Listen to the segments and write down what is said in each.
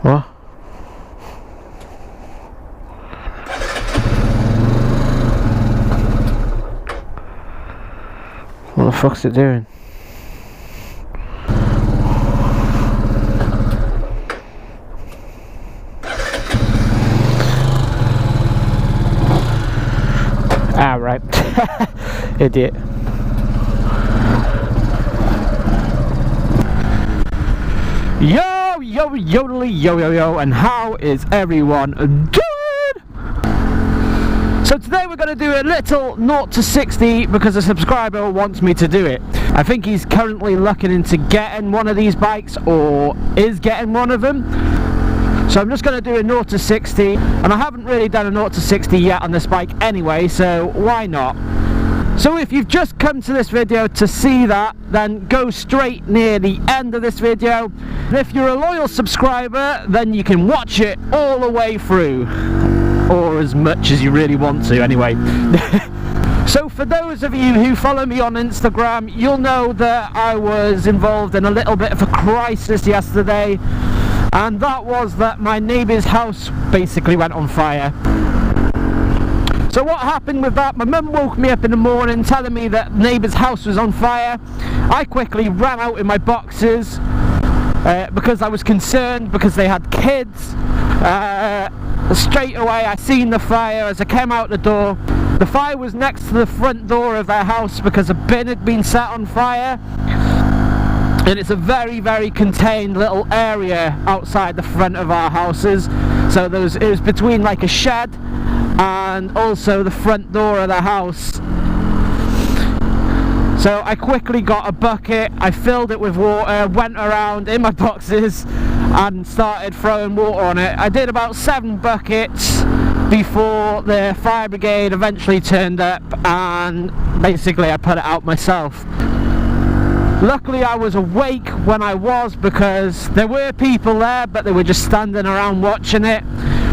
What? What the fuck's it doing? Ah, right. Idiot. Yo, yo, yodely, yo, yo, yo, and how is everyone doing? So today we're going to do a little 0 to 60 because a subscriber wants me to do it. I think he's currently looking into getting one of these bikes, or is getting one of them. So I'm just going to do a 0 to 60, and I haven't really done a 0 to 60 yet on this bike anyway, so why not? So if you've just come to this video to see that, then go straight near the end of this video. And if you're a loyal subscriber, then you can watch it all the way through, or as much as you really want to anyway. So for those of you who follow me on Instagram, you'll know that I was involved in a little bit of a crisis yesterday, and that was that my neighbour's house basically went on fire. So what happened with that, my mum woke me up in the morning telling me that neighbour's house was on fire. I quickly ran out in my boxes because I was concerned because they had kids. Straight away I seen the fire as I came out the door. The fire was next to the front door of their house because a bin had been set on fire. And it's a very, very contained little area outside the front of our houses. So it was between like a shed and also the front door of the house. So I quickly got a bucket, I filled it with water, went around in my boxes and started throwing water on it. I did about 7 buckets before the fire brigade eventually turned up, and basically I put it out myself. Luckily I was awake when I was, because there were people there but they were just standing around watching it.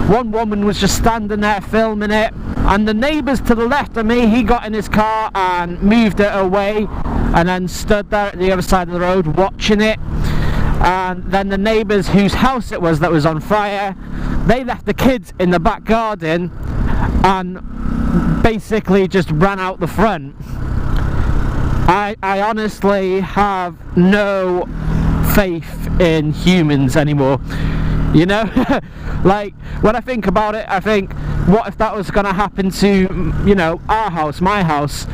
One woman was just standing there filming it, and the neighbours to the left of me, he got in his car and moved it away and then stood there at the other side of the road watching it. And then the neighbours whose house it was that was on fire, they left the kids in the back garden and basically just ran out the front. I honestly have no faith in humans anymore, you know. Like, when I think about it, I think, what if that was going to happen to, you know, our house, my house,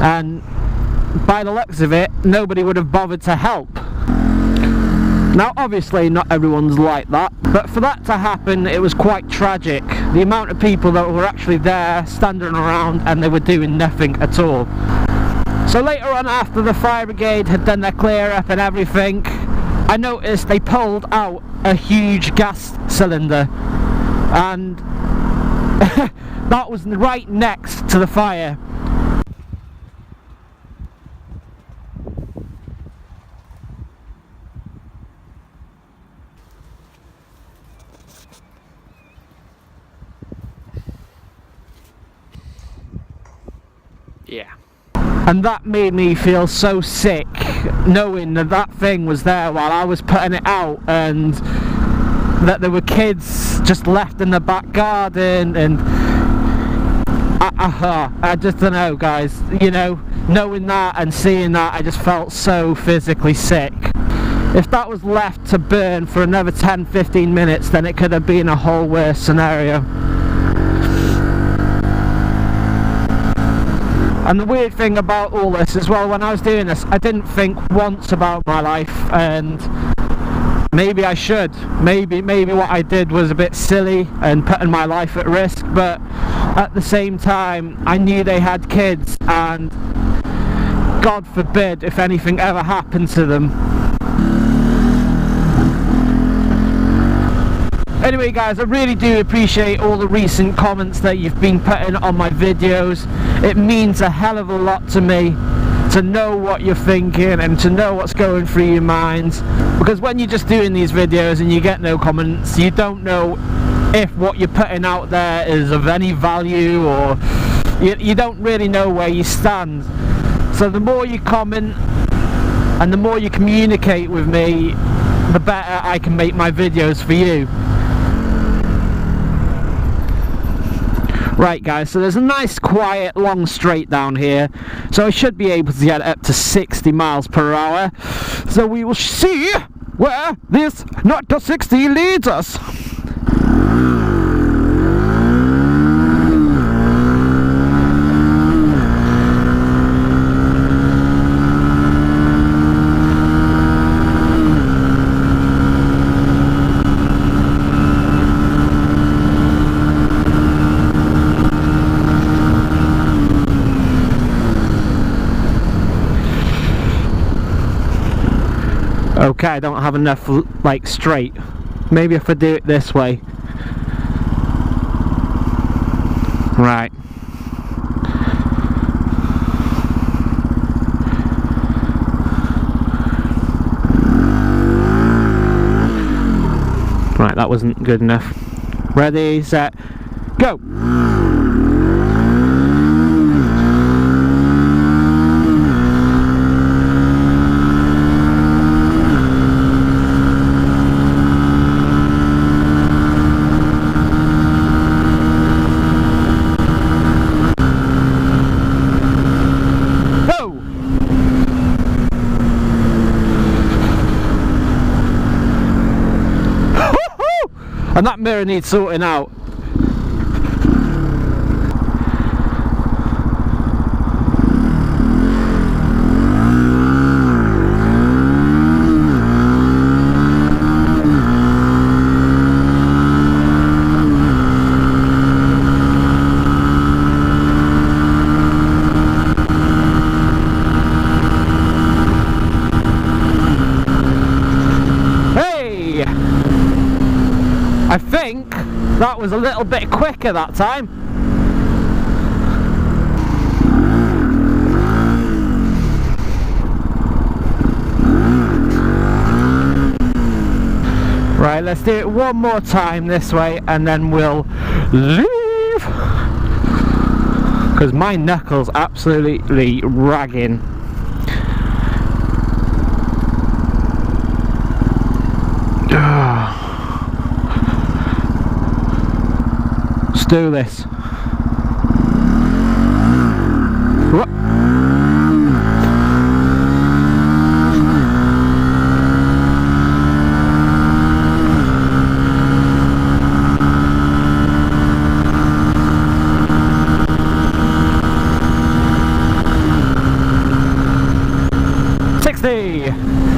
and by the looks of it, nobody would have bothered to help. Now obviously not everyone's like that, but for that to happen it was quite tragic. The amount of people that were actually there standing around and they were doing nothing at all. So later on, after the fire brigade had done their clear up and everything, I noticed they pulled out a huge gas cylinder, and that was right next to the fire. Yeah. And that made me feel so sick, knowing that that thing was there while I was putting it out, and that there were kids just left in the back garden, and I just don't know, guys, you know, knowing that and seeing that, I just felt so physically sick. If that was left to burn for another 10-15 minutes, then it could have been a whole worse scenario. And the weird thing about all this as well, when I was doing this, I didn't think once about my life, and maybe I should. Maybe what I did was a bit silly and putting my life at risk, but at the same time, I knew they had kids, and God forbid if anything ever happened to them. Anyway guys, I really do appreciate all the recent comments that you've been putting on my videos. It means a hell of a lot to me to know what you're thinking and to know what's going through your minds, because when you're just doing these videos and you get no comments, you don't know if what you're putting out there is of any value, or you don't really know where you stand. So the more you comment and the more you communicate with me, the better I can make my videos for you. Right guys, so there's a nice quiet long straight down here, so I should be able to get up to 60 miles per hour. So we will see where this 0 to 60 leads us. Okay, I don't have enough like straight. Maybe if I do it this way. Right. Right, that wasn't good enough. Ready, set, go! And that mirror needs sorting out. I think that was a little bit quicker that time. Right, let's do it one more time this way and then we'll leave. Because my knuckles absolutely ragging. Let's do this. What?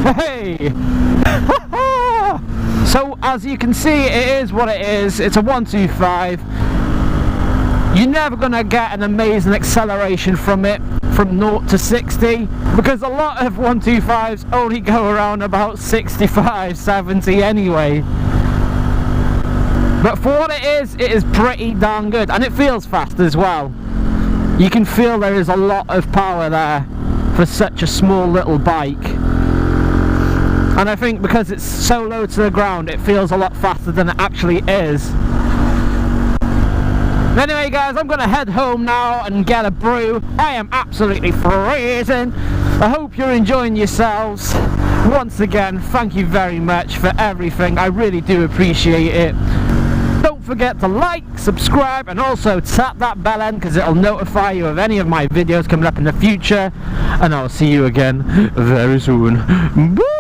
Hey! So as you can see, it is what it is. It's a 125. You're never going to get an amazing acceleration from it from 0 to 60 because a lot of 125s only go around about 65, 70 anyway. But for what it is pretty darn good, and it feels fast as well. You can feel there is a lot of power there for such a small little bike. And I think because it's so low to the ground, it feels a lot faster than it actually is. Anyway guys, I'm going to head home now and get a brew. I am absolutely freezing. I hope you're enjoying yourselves. Once again, thank you very much for everything. I really do appreciate it. Don't forget to like, subscribe, and also tap that bell end because it'll notify you of any of my videos coming up in the future. And I'll see you again very soon. Bye!